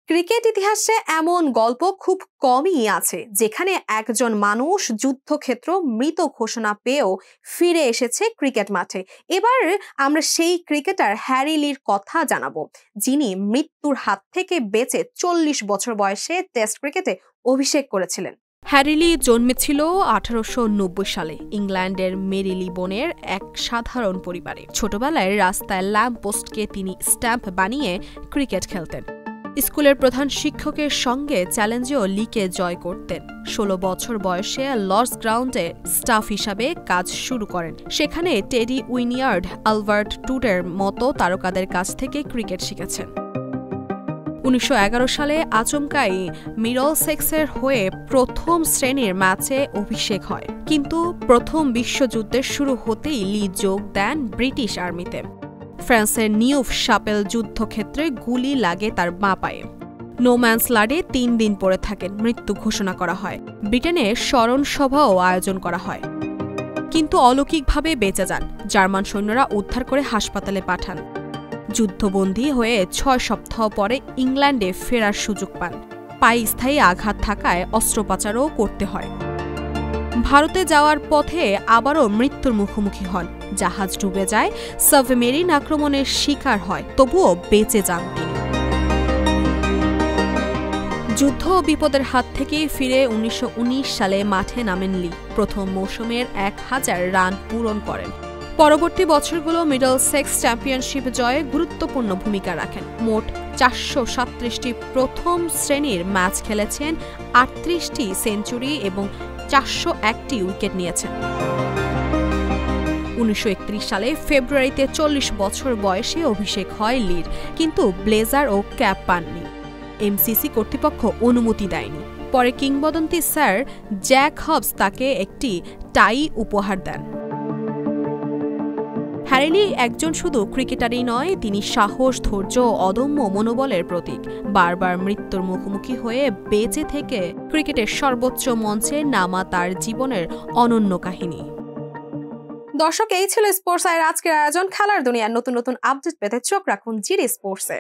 Cricket ইতিহাসে এমন গল্প খুব কমই আছে যেখানে একজন মানুষ যুদ্ধক্ষেত্র মৃত ঘোষণা পেয়েও ফিরে এসেছে ক্রিকেট মাঠে। এবার আমরা সেই ক্রিকেটার হ্যারি লির কথা জানাবো, যিনি মৃত্যুর হাত থেকে বেঁচে 40 বছর বয়সে টেস্ট ক্রিকেটে অভিষেক করেছিলেন। হ্যারি লি জন্মেছিল 1890 সালে ইংল্যান্ডের মেরিলিবোনের এক সাধারণ পরিবারে। ছোটবেলায় রাস্তায় ল্যাম্প পোস্টকে তিনি স্ট্যাম্প বানিয়ে ক্রিকেট খেলতেন। স্কুলের প্রধান শিক্ষকের সঙ্গে চ্যালেঞ্জেও লিকে জয় করতেন। 16 বছর বয়সে লর্ডস গ্রাউন্ডে স্টাফ হিসাবে কাজ শুরু করেন। সেখানে টেডি উইনিয়ার্ড, আলবার্ট টুডের মতো তারকাদের কাছ থেকে ক্রিকেট শিখেছেন। 1911 সালে আচমকাই মিডলসেক্সের হয়ে প্রথম শ্রেণীর ম্যাচে অভিষেক হয়, কিন্তু প্রথম বিশ্বযুদ্ধের শুরু হতেই লি যোগ দেন ব্রিটিশ আর্মিতে। ফ্রান্সের নিউফ শাপেল যুদ্ধক্ষেত্রে গুলি লাগে তার বাঁ পায়ে। নোম্যান্স ল্যান্ডে 3 দিন পড়ে থাকেন, মৃত্যু ঘোষণা করা হয়। ব্রিটেনে স্মরণ সভাও আয়োজন করা হয়, কিন্তু অলৌকিকভাবে বেঁচে যান। জার্মান সৈন্যরা উদ্ধার করে হাসপাতালে পাঠান। যুদ্ধবন্দী হয়ে 6 সপ্তাহ পরে ইংল্যান্ডে ফেরার সুযোগ পান। পায়ে স্থায়ী আঘাত থাকায় অস্ত্রোপচারও করতে হয়। ভারতে যাওয়ার পথে আবারও মৃত্যুর মুখোমুখি হন। জাহাজ ডুবে যায়, সাবমেরিন আক্রমণের শিকার হয়, তবুও বেঁচে যান তিনি। যুদ্ধ ও বিপদের হাত থেকে ফিরে 1919 সালে মাঠে নামেন লি। প্রথম মৌসুমের 1000 রান পূরণ করেন। পরবর্তী বছরগুলো মিডলসেক্স চ্যাম্পিয়নশিপ জয়ে গুরুত্বপূর্ণ ভূমিকা রাখেন। মোট 437টি প্রথম শ্রেণীর ম্যাচ খেলেছেন, 38টি সেঞ্চুরি এবং 401টি উইকেট নিয়েছেন। 1931 সালে ফেব্রুয়ারিতে 40 বছর বয়সে অভিষেক হয় লির, কিন্তু ব্লেজার ও ক্যাপ পাননি। এমসিসি কর্তৃপক্ষ অনুমতি দেয়নি। পরে কিংবদন্তি স্যার জ্যাক হবস তাকে একটি টাই উপহার দেন। হ্যারি লি একজন শুধু ক্রিকেটারই নয়, তিনি সাহস, ধৈর্য ও অদম্য মনোবলের প্রতীক। বারবার মৃত্যুর মুখোমুখি হয়ে বেঁচে থেকে ক্রিকেটের সর্বোচ্চ মঞ্চে নামা তার জীবনের অনন্য কাহিনী। দর্শক, এই ছিল স্পোর্টস আয়ের আজকের আয়োজন। খেলার দুনিয়ার নতুন নতুন আপডেট পেতে চোখ রাখুন জিডি স্পোর্টসে।